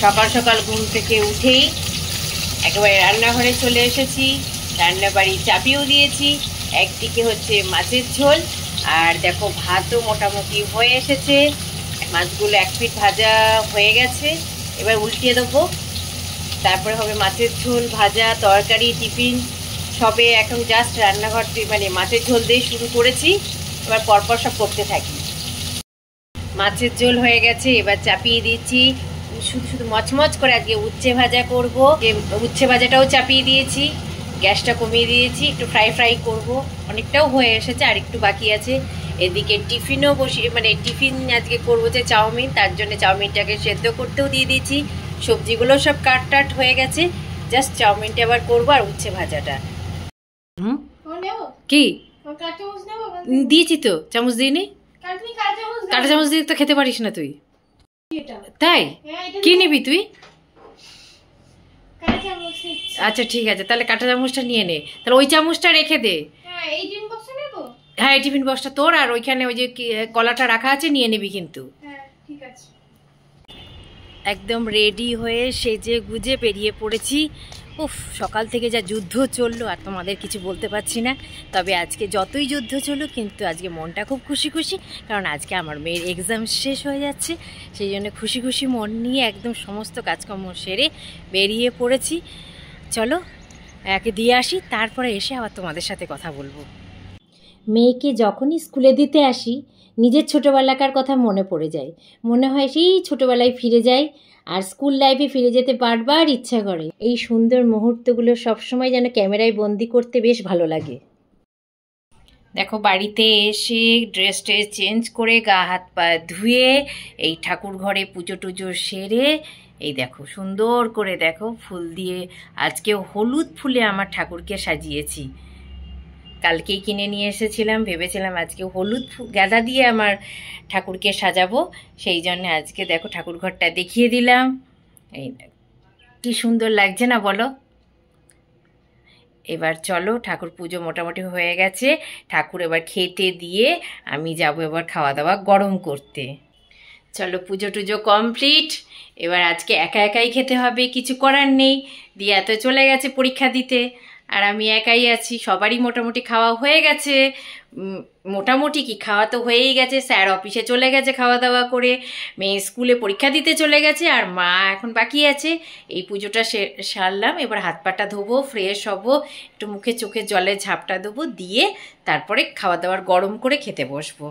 সকাল সকাল ঘুম থেকে উঠেই একেবারে রান্নাঘরে চলে এসেছি। রান্নাবাড়ি চাপিয়েও দিয়েছি। একদিকে হচ্ছে মাছের ঝোল, আর দেখো ভাতও মোটামুটি হয়ে এসেছে। মাছগুলো এক পিঠ ভাজা হয়ে গেছে, এবার উল্টিয়ে দেবো। তারপরে হবে মাছের ঝোল, ভাজা, তরকারি, টিফিন সবে এখন জাস্ট রান্নাঘর মানে মাছের ঝোল দিয়ে শুরু করেছি। এবার পরপর সব করতে থাকি। মাছের ঝোল হয়ে গেছে, এবার চাপিয়ে দিচ্ছি। শুধু শুধু মচমচ করে আজকে উচ্ছে ভাজা করব। উচ্ছে ভাজাটাও চাপিয়ে দিয়েছি, গ্যাসটা কমিয়ে দিয়েছি, একটু ফ্রাই ফ্রাই করব। অনেকটাও হয়ে এসেছে, আর একটু বাকি আছে। এদিকে টিফিনও বসিয়ে, মানে টিফিন আজকে করবো যে চাউমিন, তার জন্য চাউমিনটাকে সেদ্ধ করতেও দিয়ে দিয়েছি। সবজিগুলো সব কাট হয়ে গেছে, জাস্ট চাউমিনটা আবার করবো আর উচ্ছে ভাজাটা। কি দিয়েছি তো, চামচ দিয়ে নি। কাঁটা চামচ দিয়ে তো খেতে পারিস না তুই, তাই? কি নিবি তুই? আচ্ছা ঠিক আছে, তাহলে কাঁটা চামচটা নিয়ে নে। তাহলে ওই চামচটা রেখে দে। হ্যাঁ, এই টিফিন বক্সটা তোর, আর ওইখানে ওই যে কলাটা রাখা আছে নিয়ে নিবি কিন্তু। একদম রেডি হয়ে সেজে গুজে বেরিয়ে পড়েছি। উফ, সকাল থেকে যা যুদ্ধ চললো আর তোমাদের কিছু বলতে পারছি না। তবে আজকে যতই যুদ্ধ চলুক, কিন্তু আজকে মনটা খুব খুশি খুশি, কারণ আজকে আমার মেয়ের এক্সাম শেষ হয়ে যাচ্ছে। সেই জন্য খুশি খুশি মন নিয়ে একদম সমস্ত কাজকর্ম সেরে বেরিয়ে পড়েছি। চলো একে দিয়ে আসি, তারপরে এসে আবার তোমাদের সাথে কথা বলবো। মেয়েকে যখনই স্কুলে দিতে আসি, নিজের ছোটোবেলাকার কথা মনে পড়ে যায়। মনে হয় সেই ছোটোবেলায় ফিরে যাই, আর স্কুল লাইফে ফিরে যেতে বারবার ইচ্ছা করে। এই সুন্দর মুহূর্তগুলো সবসময় যেন ক্যামেরায় বন্দি করতে বেশ ভালো লাগে। দেখো, বাড়িতে এসে ড্রেস চেঞ্জ করে গা হাত পা ধুয়ে এই ঠাকুর ঘরে পুজো টুজো সেরে, এই দেখো সুন্দর করে দেখো ফুল দিয়ে আজকে হলুদ ফুলে আমার ঠাকুরকে সাজিয়েছি। কালকেই কিনে নিয়ে এসেছিলাম, ভেবেছিলাম আজকে হলুদ গাঁদা দিয়ে আমার ঠাকুরকে সাজাবো। সেই জন্য আজকে দেখো ঠাকুর ঘরটা দেখিয়ে দিলাম। এই কি সুন্দর লাগছে না বলো? এবার চলো, ঠাকুর পুজো মোটামুটি হয়ে গেছে। ঠাকুর এবার খেতে দিয়ে আমি যাব এবার খাওয়া দাওয়া গরম করতে। চলো, পুজো টুজো কমপ্লিট। এবার আজকে একা একাই খেতে হবে, কিছু করার নেই। দিয়া তো চলে গেছে পরীক্ষা দিতে, আর আমি একাই আছি। সবারই মোটামুটি খাওয়া হয়ে গেছে। মোটামুটি কি, খাওয়া তো হয়েই গেছে। স্যার অফিসে চলে গেছে খাওয়া দাওয়া করে, মেয়ে স্কুলে পরীক্ষা দিতে চলে গেছে, আর মা এখন বাকি আছে। এই পুজোটা সারলাম, এবার হাত পাটা ধোবো, ফ্রেশ হব, একটু মুখে চোখে জলে ঝাপটা দেবো, দিয়ে তারপরে খাওয়া দাওয়ার গরম করে খেতে বসবো।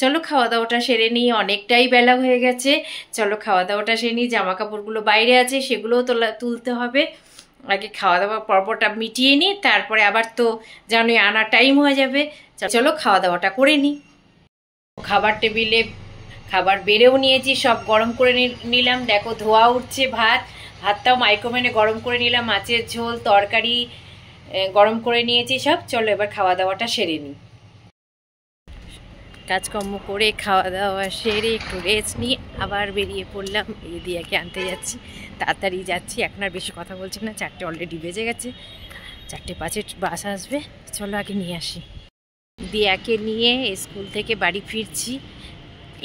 চলো খাওয়া দাওয়াটা সেরে নিই, অনেকটাই বেলা হয়ে গেছে। চলো খাওয়া দাওয়াটা সেরে নিই। জামা কাপড়গুলো বাইরে আছে, সেগুলোও তুলতে হবে। আগে খাওয়া দাওয়া পর্বটা মিটিয়ে নিই, তারপরে আবার তো জানোই আনার টাইম হয়ে যাবে। চলো খাওয়া দাওয়াটা করে নিই। খাবার টেবিলে খাবার বেড়েও নিয়েছি, সব গরম করে নিলাম। দেখো ধোয়া উঠছে ভাতটাও মাইক্রোওভেনে গরম করে নিলাম। মাছের ঝোল, তরকারি গরম করে নিয়েছি সব। চলো এবার খাওয়া দাওয়াটা সেরে নিই। কাজকর্ম করে খাওয়া দাওয়া সেরে একটু রেস্ট নিয়ে আবার বেরিয়ে পড়লাম। এই দিয়াকে আনতে যাচ্ছি, তাড়াতাড়ি যাচ্ছি, এখন আর বেশি কথা বলছি না। 4টে অলরেডি বেজে গেছে, 4:05 বাস আসবে। চলো আগে নিয়ে আসি। দিয়াকে নিয়ে স্কুল থেকে বাড়ি ফিরছি।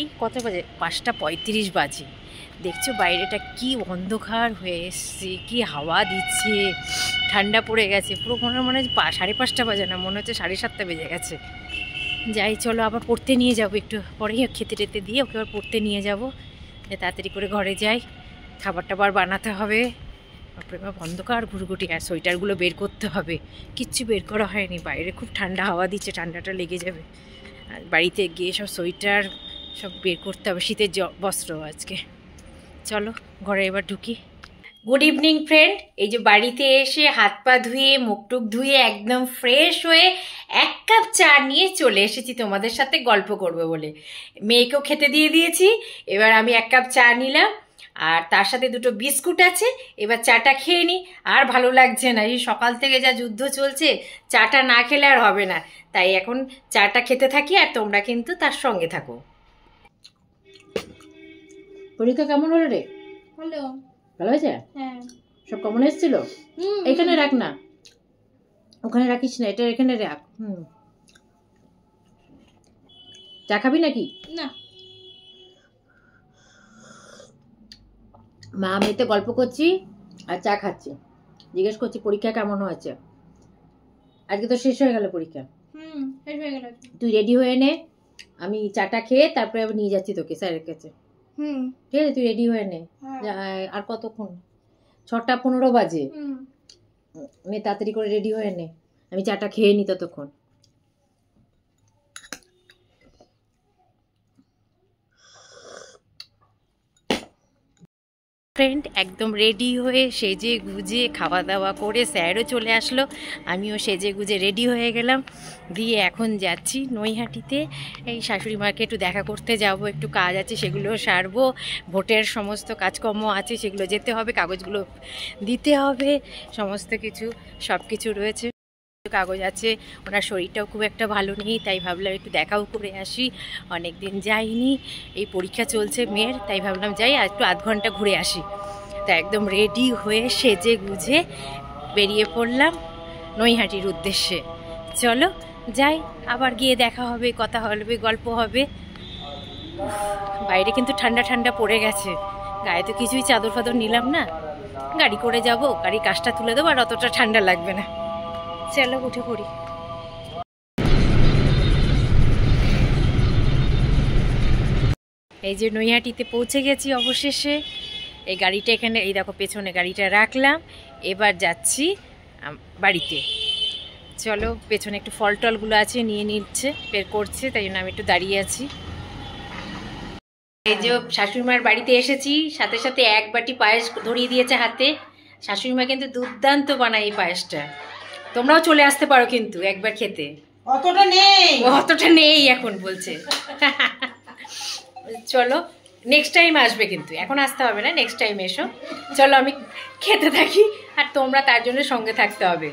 এই কত বাজে? 5:35 বাজে। দেখছো বাইরেটা কি অন্ধকার হয়ে এসছে, কি হাওয়া দিচ্ছে, ঠান্ডা পড়ে গেছে পুরো। মনে হয় 5:30 বাজে না, মনে হচ্ছে 7:30 বেজে গেছে। যাই, চলো আবার পড়তে নিয়ে যাবো একটু পরেই। খেতে টেতে দিয়ে ওকে আবার পড়তে নিয়ে যাবো, তাড়াতাড়ি করে ঘরে যাই। খাবার টাবার বানাতে হবে। তারপরে অন্ধকার ঘুরঘুটি, আর সোয়েটারগুলো বের করতে হবে। কিচ্ছু বের করা হয়নি, বাইরে খুব ঠান্ডা হাওয়া দিচ্ছে, ঠান্ডাটা লেগে যাবে। আর বাড়িতে গিয়ে সব সোয়েটার সব বের করতে হবে, শীতের বস্ত্র আজকে। চলো ঘরে এবার ঢুকি। Good evening friend. এই যে বাড়িতে এসে হাত পা ধুয়ে মুখ টুক ধুয়ে একদম ফ্রেশ হয়ে 1 কাপ চা নিয়ে চলে এসেছি তোমাদের সাথে গল্প করবে বলে। মেয়েকেও খেতে দিয়ে দিয়েছি, এবার আমি 1 কাপ চা নিলাম, আর তার সাথে 2টো বিস্কুট আছে। এবার চাটা খেয়ে নিই। আর ভালো লাগছে না, এই সকাল থেকে যা যুদ্ধ চলছে, চাটা না খেলে আর হবে না। তাই এখন চাটা খেতে থাকি, আর তোমরা কিন্তু তার সঙ্গে থাকো। পরীক্ষা কেমন হলো রে? ভালো। ভালো হয়েছে? হ্যাঁ। সব কমন এসেছিল? এখানে রাখ না, ওখানে রাখিস না, এটা এখানে রাখ। চা খাবি নাকি? না। মা মেয়েতে গল্প করছি আর চা খাচ্ছি। জিজ্ঞেস করছি পরীক্ষা কেমন হয়েছে। আজকে তো শেষ হয়ে গেল পরীক্ষা। শেষ হয়ে গেল। তুই রেডি হয়ে নে, আমি চাটা খেয়ে তারপরে আবার নিয়ে যাচ্ছি তোকে স্যারের কাছে। ঠিক আছে, তুই রেডি হয়ে নে। আর কতক্ষণ? 6:15 বাজে। নে তাড়াতাড়ি করে রেডি হয়ে নে, আমি চাটা খেয়ে নি ততক্ষণ। ফ্রেন্ড একদম রেডি হয়ে সেজে গুজে খাওয়া দাওয়া করে স্যারও চলে আসলো, আমিও সেজে গুজে রেডি হয়ে গেলাম। দিয়ে এখন যাচ্ছি নৈহাটিতে, এই শাশুড়ি মাকে একটু দেখা করতে যাব, একটু কাজ আছে সেগুলো সারবো, ভোটের সমস্ত কাজকর্ম আছে সেগুলো যেতে হবে, কাগজগুলো দিতে হবে, সমস্ত কিছু সব কিছু রয়েছে, কাগজ আছে। ওনার শরীরটাও খুব একটা ভালো নেই, তাই ভাবলাম একটু দেখাও করে আসি, অনেক দিন যাইনি, এই পরীক্ষা চলছে মেয়ের, তাই ভাবলাম যাই আর একটু 1/2 ঘন্টা ঘুরে আসি। তা একদম রেডি হয়ে সেজে গুজে বেরিয়ে পড়লাম নৈহাটির উদ্দেশ্যে। চলো যাই, আবার গিয়ে দেখা হবে, কথা হবে, গল্প হবে। বাইরে কিন্তু ঠান্ডা ঠান্ডা পড়ে গেছে, গায়ে তো কিছুই চাদর ফাদর নিলাম না, গাড়ি করে যাব, গাড়ির কাজটা তুলে দেবো আর অতটা ঠান্ডা লাগবে না। চলো উঠে পড়ি। এই যে নৈহাটিতে পৌঁছে গেছি অবশেষে। এই গাড়িটা এখানে, এই দেখো পেছনে গাড়িটা রাখলাম, এবার যাচ্ছি বাড়িতে। চলো, পেছনে একটু ফল টলগুলো আছে নিয়ে নিচ্ছে, বের করছে, তাই জন্য আমি একটু দাঁড়িয়ে আছি। এই যে শাশুড়িমার বাড়িতে এসেছি, সাথে সাথে 1 বাটি পায়েস ধরিয়ে দিয়েছে হাতে। শাশুড়িমা কিন্তু দুর্দান্ত বানায় এই পায়েসটা, তোমরাও চলে আসতে পারো কিন্তু একবার খেতে। অতটা নেই এখন বলছে। চলো নেক্সট টাইম আসবে, কিন্তু এখন আসতে হবে না, নেক্সট টাইম এসো। চলো আমি খেতে থাকি, আর তোমরা তার জন্য সঙ্গে থাকতে হবে।